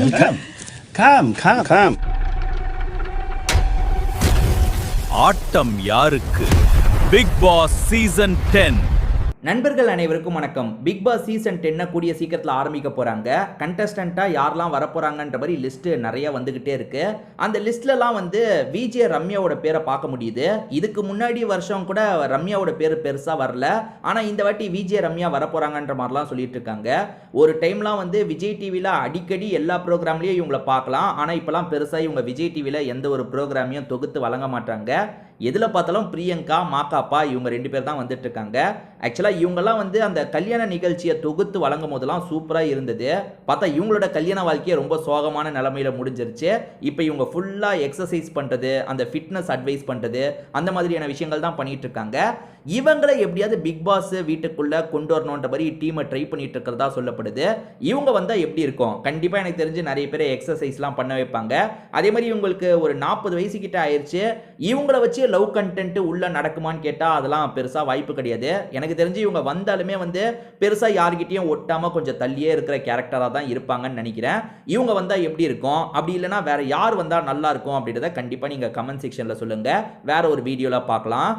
Come. ஆட்டம் யாருக்கு? Bigg Boss season 10. நண்பர்கள் அனைவருக்கும் வணக்கம். பிக் பாஸ் சீசன் 10 கூடிய சீக்கிரத்தில் ஆரம்பிக்க போகிறாங்க. கண்டஸ்டண்ட்டாக யாரெல்லாம் வரப்போகிறாங்கன்ற மாதிரி லிஸ்ட்டு நிறைய வந்துக்கிட்டே இருக்கு. அந்த லிஸ்ட்லலாம் வந்து விஜே ரம்யாவோட பேரை பார்க்க முடியுது. இதுக்கு முன்னாடி வருஷம் கூட ரம்யாவோட பேர் பெருசாக வரல. ஆனால் இந்த வாட்டி விஜே ரம்யா வரப்போகிறாங்கன்ற மாதிரிலாம் சொல்லிட்டு இருக்காங்க. ஒரு டைம்லாம் வந்து விஜய் டிவியில் அடிக்கடி எல்லா ப்ரோக்ராம்லேயும் இவங்களை பார்க்கலாம். ஆனால் இப்போலாம் பெருசாக இவங்க விஜய் டிவியில் எந்த ஒரு ப்ரோக்ராமையும் தொகுத்து வழங்க மாட்டாங்க. எதில் பார்த்தாலும் பிரியங்கா மாக்காப்பா இவங்க 2 பேர் தான் வந்துட்டு இருக்காங்க. ஆக்சுவலாக இவங்கெல்லாம் வந்து அந்த கல்யாண நிகழ்ச்சியை தொகுத்து வழங்கும் போதெல்லாம் சூப்பராக இருந்தது. பார்த்தா இவங்களோட கல்யாண வாழ்க்கையை ரொம்ப சோகமான நிலைமையில் முடிஞ்சிருச்சு. இப்போ இவங்க ஃபுல்லாக எக்ஸசைஸ் பண்ணுறது, அந்த ஃபிட்னஸ் அட்வைஸ் பண்ணுறது, அந்த மாதிரியான விஷயங்கள் தான் பண்ணிட்டு இருக்காங்க. இவங்களை எப்படியாவது பிக் பாஸ் வீட்டுக்குள்ளே கொண்டு வரணுன்ற மாதிரி டீமை ட்ரை பண்ணிட்டு இருக்கிறதா சொல்லப்படுது. இவங்க வந்தால் எப்படி இருக்கும்? கண்டிப்பாக எனக்கு தெரிஞ்சு நிறைய பேர் எக்ஸசைஸ்லாம் பண்ண வைப்பாங்க. அதே மாதிரி இவங்களுக்கு ஒரு 40 வயசு கிட்ட ஆயிடுச்சு. இவங்கள வச்சு லவ் கண்டென்ட் உள்ள நடக்குமான்னு கேட்டால் அதெல்லாம் பெருசாக வாய்ப்பு கிடையாது. எனக்கு தெரிஞ்சு இவங்க வந்தாலுமே வந்து பெருசாக யார்கிட்டையும் ஒட்டாமல் கொஞ்சம் தள்ளியே இருக்கிற கேரக்டராக தான் இருப்பாங்கன்னு நினைக்கிறேன். இவங்க வந்தால் எப்படி இருக்கும்? அப்படி இல்லைனா வேற யார் வந்தால் நல்லா இருக்கும் அப்படின்றத கண்டிப்பாக நீங்கள் கமெண்ட் செக்ஷனில் சொல்லுங்கள். வேற ஒரு வீடியோவில் பார்க்கலாம்.